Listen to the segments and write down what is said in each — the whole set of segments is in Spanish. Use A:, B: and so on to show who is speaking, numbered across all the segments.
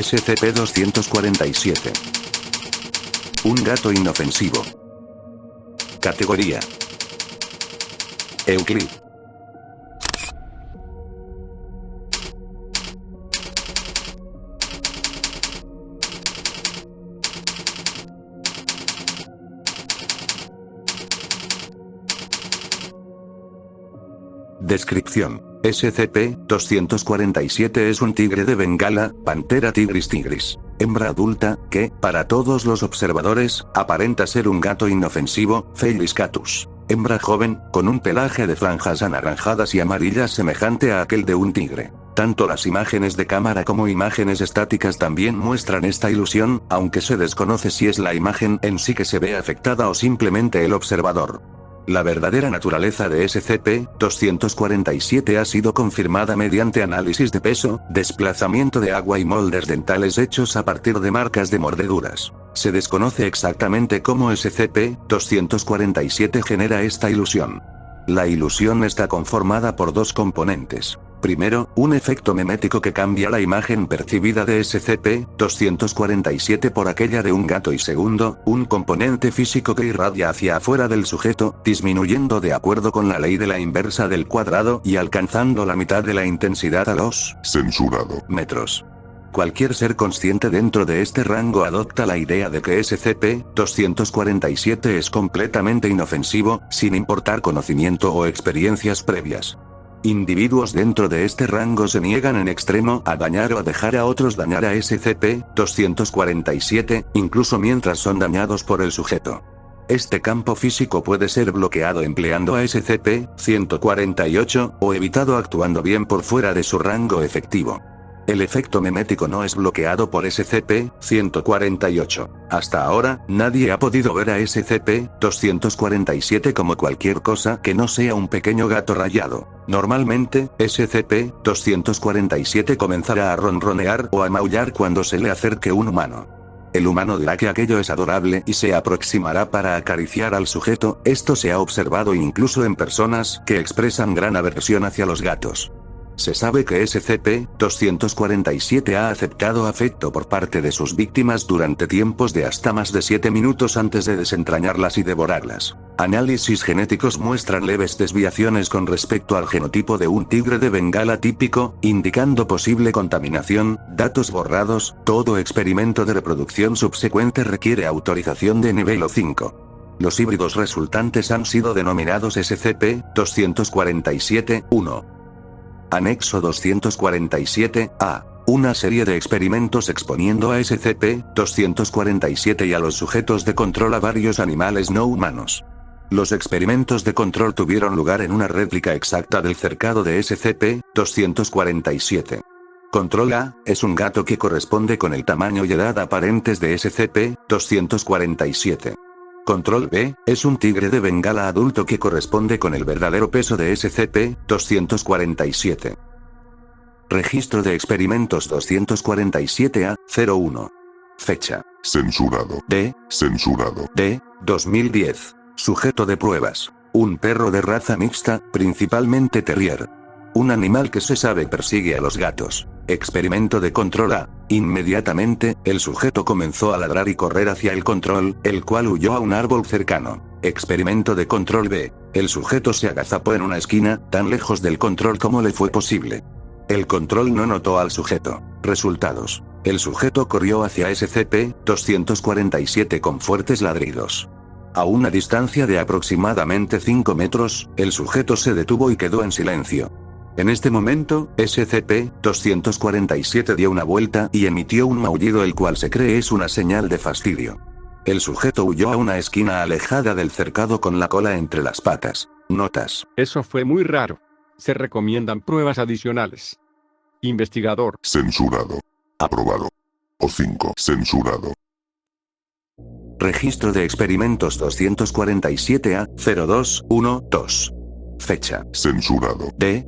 A: SCP-247. Un gato inofensivo. Categoría: Euclid. Descripción: SCP-247 es un tigre de Bengala, Panthera tigris tigris, hembra adulta, que, para todos los observadores, aparenta ser un gato inofensivo, Felis catus. Hembra joven, con un pelaje de franjas anaranjadas y amarillas semejante a aquel de un tigre. Tanto las imágenes de cámara como imágenes estáticas también muestran esta ilusión, aunque se desconoce si es la imagen en sí que se ve afectada o simplemente el observador. La verdadera naturaleza de SCP-247 ha sido confirmada mediante análisis de peso, desplazamiento de agua y moldes dentales hechos a partir de marcas de mordeduras. Se desconoce exactamente cómo SCP-247 genera esta ilusión. La ilusión está conformada por dos componentes. Primero, un efecto memético que cambia la imagen percibida de SCP-247 por aquella de un gato, y segundo, un componente físico que irradia hacia afuera del sujeto, disminuyendo de acuerdo con la ley de la inversa del cuadrado y alcanzando la mitad de la intensidad a los
B: censurado
A: metros. Cualquier ser consciente dentro de este rango adopta la idea de que SCP-247 es completamente inofensivo, sin importar conocimiento o experiencias previas. Individuos dentro de este rango se niegan en extremo a dañar o a dejar a otros dañar a SCP-247, incluso mientras son dañados por el sujeto. Este campo físico puede ser bloqueado empleando a SCP-148, o evitado actuando bien por fuera de su rango efectivo. El efecto memético no es bloqueado por SCP-148. Hasta ahora, nadie ha podido ver a SCP-247 como cualquier cosa que no sea un pequeño gato rayado. Normalmente, SCP-247 comenzará a ronronear o a maullar cuando se le acerque un humano. El humano dirá que aquello es adorable y se aproximará para acariciar al sujeto. Esto se ha observado incluso en personas que expresan gran aversión hacia los gatos. Se sabe que SCP-247 ha aceptado afecto por parte de sus víctimas durante tiempos de hasta más de 7 minutos antes de desentrañarlas y devorarlas. Análisis genéticos muestran leves desviaciones con respecto al genotipo de un tigre de Bengala típico, indicando posible contaminación. Datos borrados. Todo experimento de reproducción subsecuente requiere autorización de nivel O5. Los híbridos resultantes han sido denominados SCP-247-1. Anexo 247-A. Una serie de experimentos exponiendo a SCP-247 y a los sujetos de control a varios animales no humanos. Los experimentos de control tuvieron lugar en una réplica exacta del cercado de SCP-247. Control A es un gato que corresponde con el tamaño y edad aparentes de SCP-247. Control B es un tigre de Bengala adulto que corresponde con el verdadero peso de SCP-247. Registro de experimentos 247-A-01. Fecha.
B: censurado
A: D. 2010. Sujeto de pruebas: un perro de raza mixta, principalmente terrier. Un animal que se sabe persigue a los gatos. Experimento de control A. Inmediatamente, el sujeto comenzó a ladrar y correr hacia el control, el cual huyó a un árbol cercano. Experimento de control B. El sujeto se agazapó en una esquina, tan lejos del control como le fue posible. El control no notó al sujeto. Resultados. El sujeto corrió hacia SCP-247 con fuertes ladridos. A una distancia de aproximadamente 5 metros, el sujeto se detuvo y quedó en silencio. En este momento, SCP-247 dio una vuelta y emitió un maullido, el cual se cree es una señal de fastidio. El sujeto huyó a una esquina alejada del cercado con la cola entre las patas. Notas.
C: Eso fue muy raro. Se recomiendan pruebas adicionales. Investigador.
B: censurado aprobado O5 censurado
A: Registro de experimentos 247-A-02-12. Fecha.
B: censurado
A: D.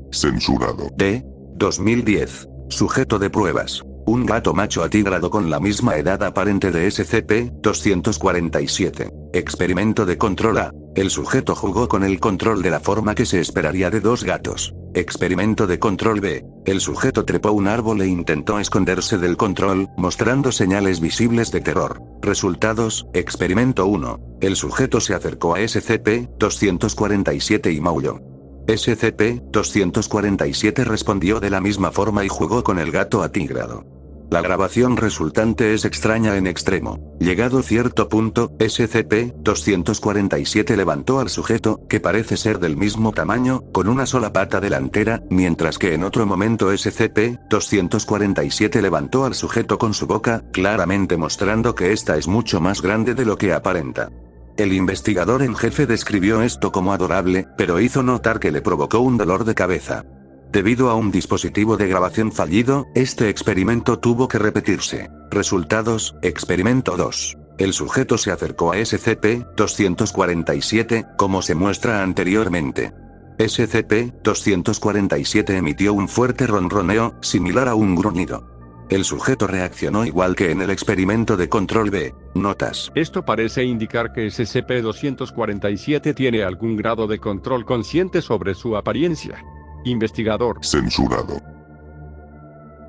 A: 2010. Sujeto de pruebas: un gato macho atigrado con la misma edad aparente de SCP-247. Experimento de control A. El sujeto jugó con el control de la forma que se esperaría de dos gatos. Experimento de control B. El sujeto trepó un árbol e intentó esconderse del control, mostrando señales visibles de terror. Resultados: experimento 1. El sujeto se acercó a SCP-247 y maulló. SCP-247 respondió de la misma forma y jugó con el gato atigrado. La grabación resultante es extraña en extremo. Llegado cierto punto, SCP-247 levantó al sujeto, que parece ser del mismo tamaño, con una sola pata delantera, mientras que en otro momento SCP-247 levantó al sujeto con su boca, claramente mostrando que esta es mucho más grande de lo que aparenta. El investigador en jefe describió esto como adorable, pero hizo notar que le provocó un dolor de cabeza. Debido a un dispositivo de grabación fallido, este experimento tuvo que repetirse. Resultados: experimento 2. El sujeto se acercó a SCP-247, como se muestra anteriormente. SCP-247 emitió un fuerte ronroneo, similar a un gruñido. El sujeto reaccionó igual que en el experimento de control B. Notas.
C: Esto parece indicar que SCP-247 tiene algún grado de control consciente sobre su apariencia. Investigador.
B: Censurado.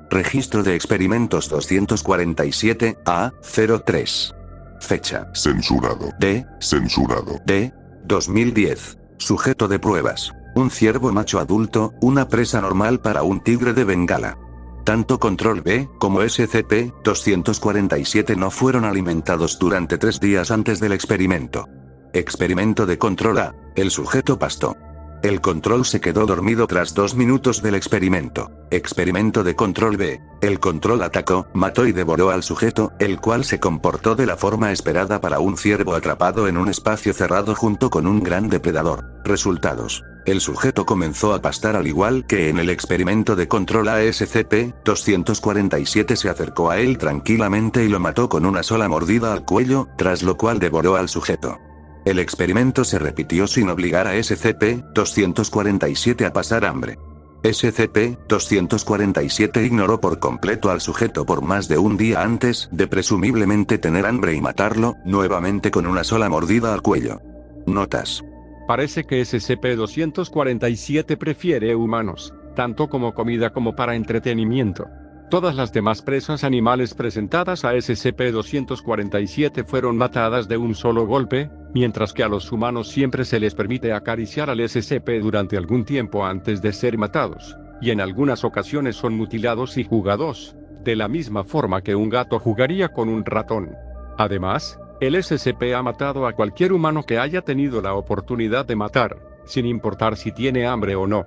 A: Registro de experimentos 247-A-03. Fecha.
B: Censurado.
A: D.
B: Censurado.
A: D. 2010. Sujeto de pruebas. Un ciervo macho adulto, una presa normal para un tigre de Bengala. Tanto Control B como SCP-247 no fueron alimentados durante 3 días antes del experimento. Experimento de Control A. El sujeto pastó. El control se quedó dormido tras 2 minutos del experimento. Experimento de Control B. El control atacó, mató y devoró al sujeto, el cual se comportó de la forma esperada para un ciervo atrapado en un espacio cerrado junto con un gran depredador. Resultados. El sujeto comenzó a pastar al igual que en el experimento de Control A. SCP-247 se acercó a él tranquilamente y lo mató con una sola mordida al cuello, tras lo cual devoró al sujeto. El experimento se repitió sin obligar a SCP-247 a pasar hambre. SCP-247 ignoró por completo al sujeto por más de un día antes de presumiblemente tener hambre y matarlo, nuevamente con una sola mordida al cuello. Notas.
C: Parece que SCP-247 prefiere humanos, tanto como comida como para entretenimiento. Todas las demás presas animales presentadas a SCP-247 fueron matadas de un solo golpe, mientras que a los humanos siempre se les permite acariciar al SCP durante algún tiempo antes de ser matados, y en algunas ocasiones son mutilados y jugados, de la misma forma que un gato jugaría con un ratón. Además, el SCP ha matado a cualquier humano que haya tenido la oportunidad de matar, sin importar si tiene hambre o no.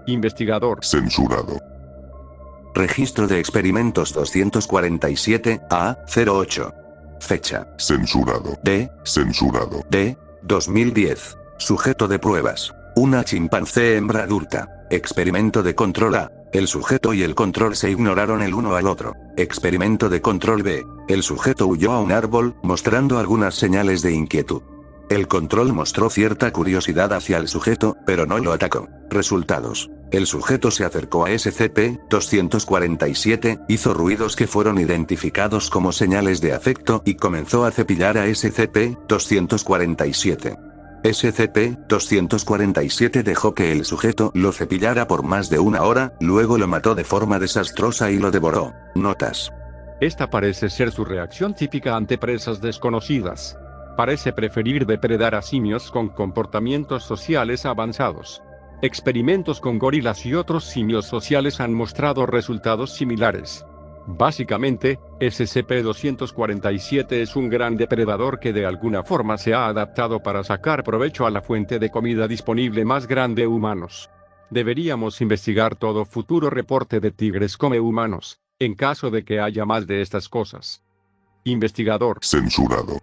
C: Investigador.
B: Censurado.
A: Registro de experimentos 247-A-08. Fecha.
B: Censurado.
A: D.
B: Censurado.
A: D. 2010. Sujeto de pruebas. Una chimpancé hembra adulta. Experimento de Control A. El sujeto y el control se ignoraron el uno al otro. Experimento de Control B. El sujeto huyó a un árbol, mostrando algunas señales de inquietud. El control mostró cierta curiosidad hacia el sujeto, pero no lo atacó. Resultados. El sujeto se acercó a SCP-247, hizo ruidos que fueron identificados como señales de afecto y comenzó a cepillar a SCP-247. SCP-247 dejó que el sujeto lo cepillara por más de 1 hora, luego lo mató de forma desastrosa y lo devoró. Notas.
C: Esta parece ser su reacción típica ante presas desconocidas. Parece preferir depredar a simios con comportamientos sociales avanzados. Experimentos con gorilas y otros simios sociales han mostrado resultados similares. Básicamente, SCP-247 es un gran depredador que de alguna forma se ha adaptado para sacar provecho a la fuente de comida disponible más grande humanos. Deberíamos investigar todo futuro reporte de tigres come humanos, en caso de que haya más de estas cosas. Investigador.
B: Censurado.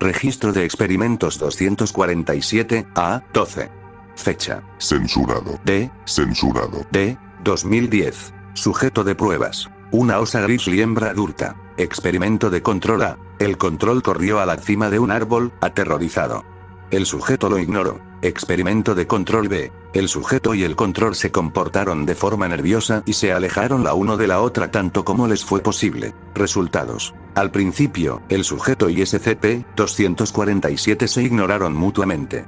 A: Registro de experimentos 247-A-12. Fecha.
B: Censurado.
A: D.
B: Censurado.
A: D. 2010. Sujeto de pruebas. Una osa grizzly hembra adulta. Experimento de Control A. El control corrió a la cima de un árbol, aterrorizado. El sujeto lo ignoró. Experimento de Control B. El sujeto y el control se comportaron de forma nerviosa y se alejaron la uno de la otra tanto como les fue posible. Resultados. Al principio, el sujeto y SCP-247 se ignoraron mutuamente.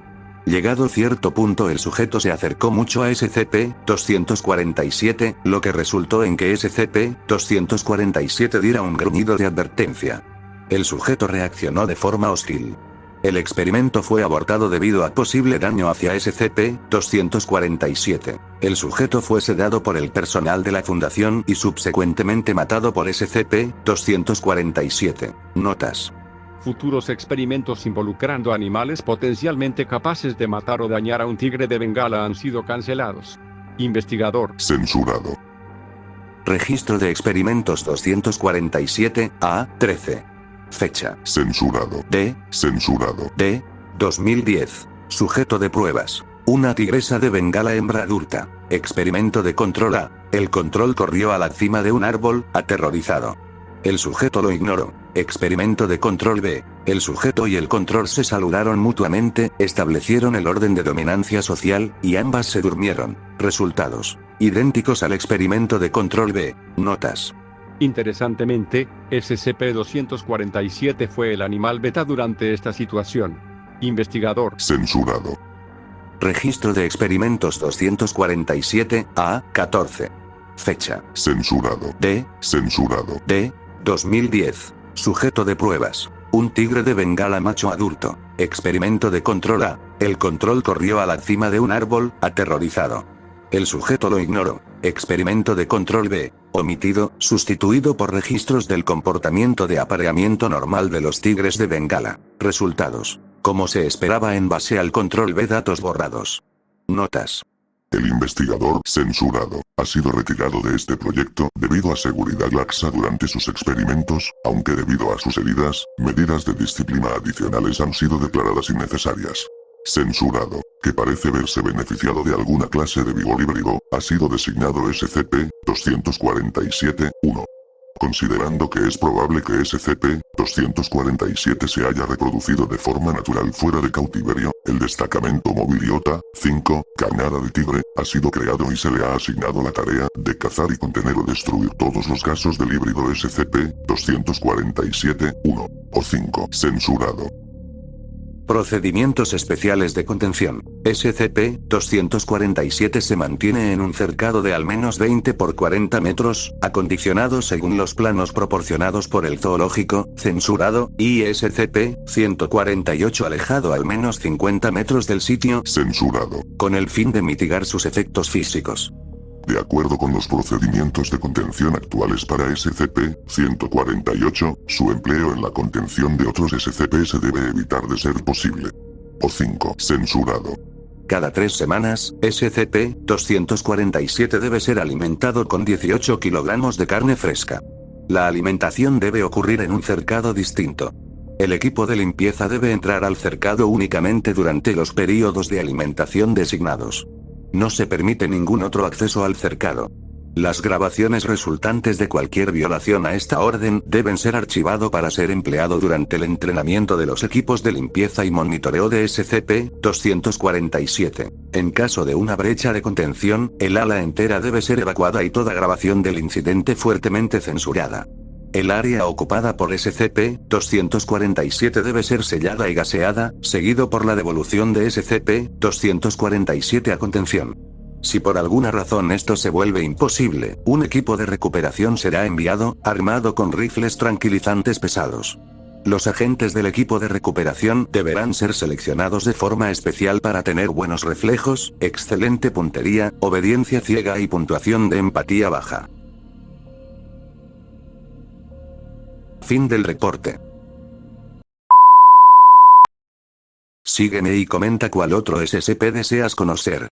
A: Llegado cierto punto el sujeto se acercó mucho a SCP-247, lo que resultó en que SCP-247 diera un gruñido de advertencia. El sujeto reaccionó de forma hostil. El experimento fue abortado debido a posible daño hacia SCP-247. El sujeto fue sedado por el personal de la Fundación y subsecuentemente matado por SCP-247. Notas.
C: Futuros experimentos involucrando animales potencialmente capaces de matar o dañar a un tigre de Bengala han sido cancelados. Investigador.
B: Censurado.
A: Registro de experimentos 247 a 13. Fecha.
B: Censurado. Censurado.
A: 2010. Sujeto de pruebas. Una tigresa de Bengala hembra adulta. Experimento de control A. El control corrió a la cima de un árbol, aterrorizado. El sujeto lo ignoró. Experimento de control B. El sujeto y el control se saludaron mutuamente, establecieron el orden de dominancia social, y ambas se durmieron. Resultados. Idénticos al experimento de control B. Notas.
C: Interesantemente, SCP-247 fue el animal beta durante esta situación. Investigador.
B: Censurado.
A: Registro de experimentos 247 a 14. Fecha.
B: Censurado. Censurado.
A: 2010. Sujeto de pruebas. Un tigre de Bengala macho adulto. Experimento de control A. El control corrió a la cima de un árbol, aterrorizado. El sujeto lo ignoró. Experimento de control B. Omitido, sustituido por registros del comportamiento de apareamiento normal de los tigres de Bengala. Resultados. Como se esperaba en base al control B, datos borrados. Notas.
B: El investigador censurado ha sido retirado de este proyecto debido a seguridad laxa durante sus experimentos, aunque debido a sus heridas, medidas de disciplina adicionales han sido declaradas innecesarias. Censurado, que parece verse beneficiado de alguna clase de vigor híbrido, ha sido designado SCP-247-1. Considerando que es probable que SCP-247 se haya reproducido de forma natural fuera de cautiverio, el destacamento móvil IOTA 5, Carnada de Tigre, ha sido creado y se le ha asignado la tarea de cazar y contener o destruir todos los casos del híbrido SCP-247-1 o 5. Censurado.
A: Procedimientos especiales de contención. SCP-247 se mantiene en un cercado de al menos 20 por 40 metros, acondicionado según los planos proporcionados por el zoológico, censurado, y SCP-148 alejado al menos 50 metros del sitio,
B: Censurado.
A: con el fin de mitigar sus efectos físicos.
B: De acuerdo con los procedimientos de contención actuales para SCP-148, su empleo en la contención de otros SCP se debe evitar de ser posible. O 5. Censurado.
A: Cada 3 semanas, SCP-247 debe ser alimentado con 18 kilogramos de carne fresca. La alimentación debe ocurrir en un cercado distinto. El equipo de limpieza debe entrar al cercado únicamente durante los períodos de alimentación designados. No se permite ningún otro acceso al cercado. Las grabaciones resultantes de cualquier violación a esta orden deben ser archivado para ser empleado durante el entrenamiento de los equipos de limpieza y monitoreo de SCP-247. En caso de una brecha de contención, el ala entera debe ser evacuada y toda grabación del incidente fuertemente censurada. El área ocupada por SCP-247 debe ser sellada y gaseada, seguido por la devolución de SCP-247 a contención. Si por alguna razón esto se vuelve imposible, un equipo de recuperación será enviado, armado con rifles tranquilizantes pesados. Los agentes del equipo de recuperación deberán ser seleccionados de forma especial para tener buenos reflejos, excelente puntería, obediencia ciega y puntuación de empatía baja. Fin del reporte. Sígueme y comenta cuál otro SCP deseas conocer.